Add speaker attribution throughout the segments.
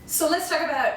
Speaker 1: So let's talk about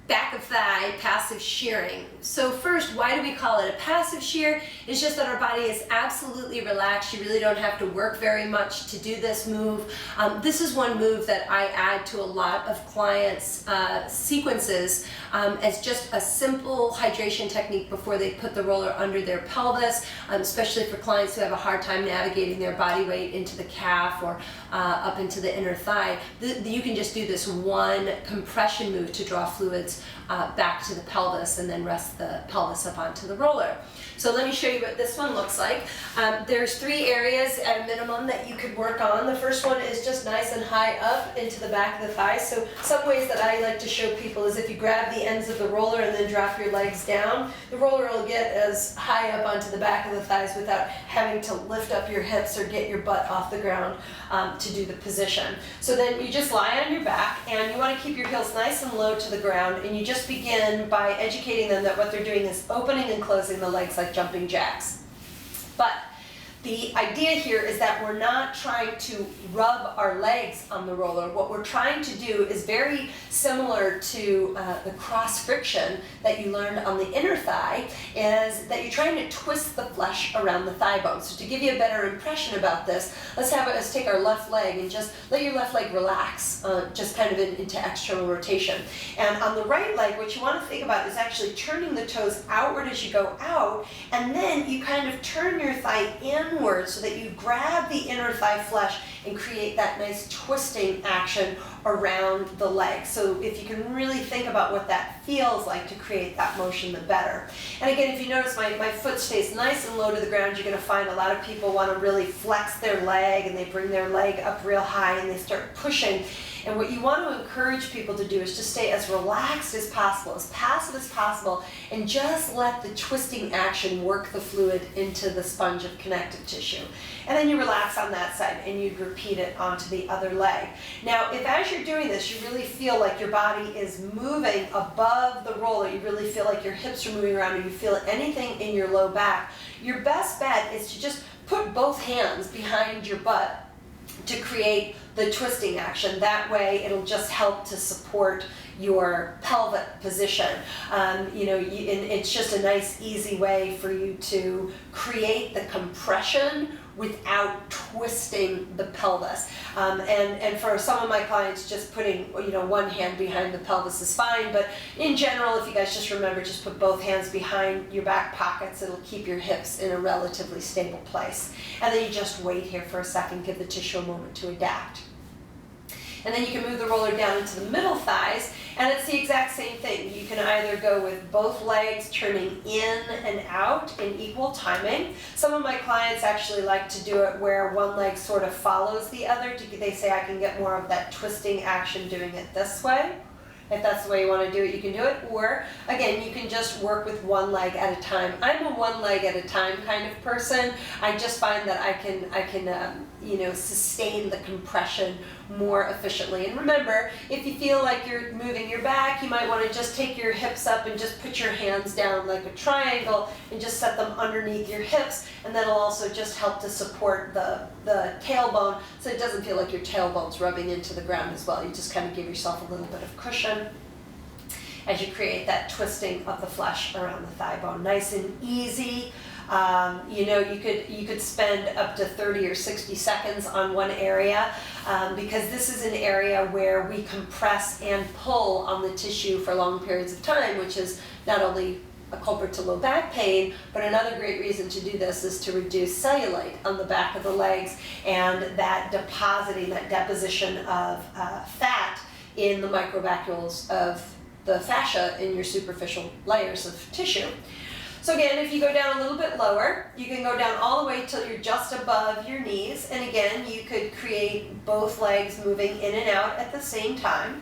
Speaker 1: back of thigh passive shearing. So first, why do we call it a passive shear? It's just that our body is absolutely relaxed. You really don't have to work very much to do this move. This is one move that I add to a lot of clients' sequences as just a simple hydration technique before they put the roller under their pelvis, especially for clients who have a hard time navigating their body weight into the calf or up into the inner thigh. You can just do this one compression move to draw fluids back to the pelvis and then rest the pelvis up onto the roller. So let me show you what this one looks like. There's 3 areas at a minimum that you could work on. The first one is just nice and high up into the back of the thigh. So some ways that I like to show people is if you grab the ends of the roller and then drop your legs down, the roller will get as high up onto the back of the thighs without having to lift up your hips or get your butt off the ground to do the position. So then you just lie on your back and you want to keep your heels nice and low to the ground, and you just begin by educating them that what they're doing is opening and closing the legs like jumping jacks. But the idea here is that we're not trying to rub our legs on the roller. What we're trying to do is very similar to the cross friction that you learned on the inner thigh, is that you're trying to twist the flesh around the thigh bone. So to give you a better impression about this, let's take our left leg and just let your left leg relax, just kind of into external rotation. And on the right leg, what you want to think about is actually turning the toes outward as you go out, and then you kind of turn your thigh inward so that you grab the inner thigh flesh and create that nice twisting action around the leg. So if you can really think about what that feels like to create that motion, the better. And again, if you notice my foot stays nice and low to the ground, you're going to find a lot of people want to really flex their leg and they bring their leg up real high and they start pushing. And what you want to encourage people to do is to stay as relaxed as possible, as passive as possible, and just let the twisting action work the fluid into the sponge of connective tissue. And then you relax on that side and you repeat it onto the other leg. Now, if as you're doing this, you really feel like your body is moving above the roller, you really feel like your hips are moving around, or you feel anything in your low back, your best bet is to just put both hands behind your butt to create the twisting action. That way it'll just help to support your pelvic position. And it's just a nice, easy way for you to create the compression without twisting the pelvis. And for some of my clients, just putting one hand behind the pelvis is fine, but in general, if you guys just remember, just put both hands behind your back pockets, it'll keep your hips in a relatively stable place. And then you just wait here for a second, give the tissue a moment to adapt. And then you can move the roller down into the middle thighs, and it's the exact same thing. You can either go with both legs turning in and out in equal timing. Some of my clients actually like to do it where one leg sort of follows the other. They say, I can get more of that twisting action doing it this way. If that's the way you want to do it, you can do it. Or, again, you can just work with one leg at a time. I'm a one leg at a time kind of person. I just find that I can sustain the compression more efficiently. And remember, if you feel like you're moving your back, you might want to just take your hips up and just put your hands down like a triangle and just set them underneath your hips, and that'll also just help to support the tailbone so it doesn't feel like your tailbone's rubbing into the ground as well. You just kind of give yourself a little bit of cushion as you create that twisting of the flesh around the thigh bone. Nice and easy. You could spend up to 30 or 60 seconds on one area because this is an area where we compress and pull on the tissue for long periods of time, which is not only a culprit to low back pain, but another great reason to do this is to reduce cellulite on the back of the legs and that deposition of fat in the microvacuoles of the fascia in your superficial layers of tissue. So again, if you go down a little bit lower, you can go down all the way till you're just above your knees. And again, you could create both legs moving in and out at the same time.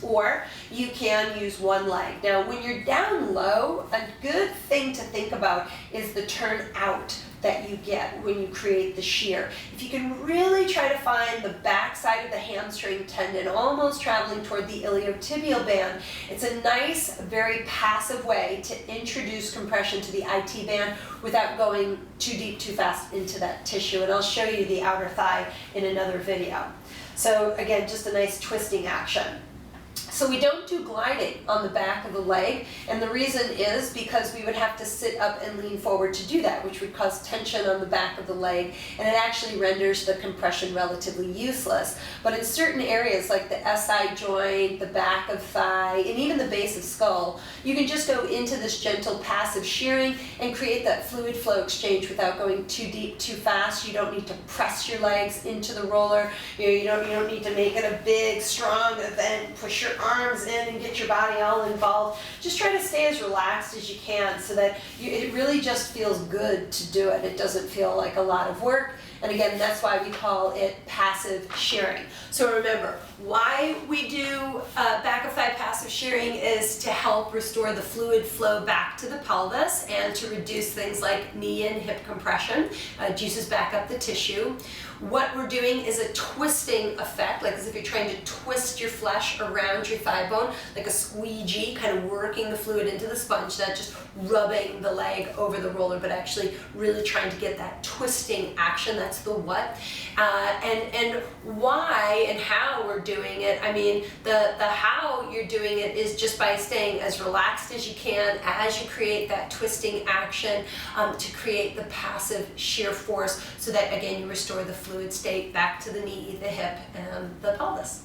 Speaker 1: Or you can use one leg. Now, when you're down low, a good thing to think about is the turn out that you get when you create the shear. If you can really try to find the back side of the hamstring tendon almost traveling toward the iliotibial band, it's a nice, very passive way to introduce compression to the IT band without going too deep, too fast into that tissue. And I'll show you the outer thigh in another video. So again, just a nice twisting action. So we don't do gliding on the back of the leg, and the reason is because we would have to sit up and lean forward to do that, which would cause tension on the back of the leg, and it actually renders the compression relatively useless. But in certain areas like the SI joint, the back of thigh, and even the base of skull, you can just go into this gentle passive shearing and create that fluid flow exchange without going too deep, too fast. You don't need to press your legs into the roller. You don't need to make it a big, strong event, push your arms in and get your body all involved. Just try to stay as relaxed as you can so that it really just feels good to do it. It doesn't feel like a lot of work. And again, that's why we call it passive shearing. So remember, why we do back of thigh passive shearing is to help restore the fluid flow back to the pelvis and to reduce things like knee and hip compression, juices back up the tissue. What we're doing is a twisting effect, like as if you're trying to twist your flesh around your thigh bone, like a squeegee, kind of working the fluid into the sponge, not just rubbing the leg over the roller, but actually really trying to get that twisting action. That's the what. And why and how we're doing it. I mean, the how you're doing it is just by staying as relaxed as you can as you create that twisting action to create the passive shear force so that, again, you restore the fluid state back to the knee, the hip, and the pelvis.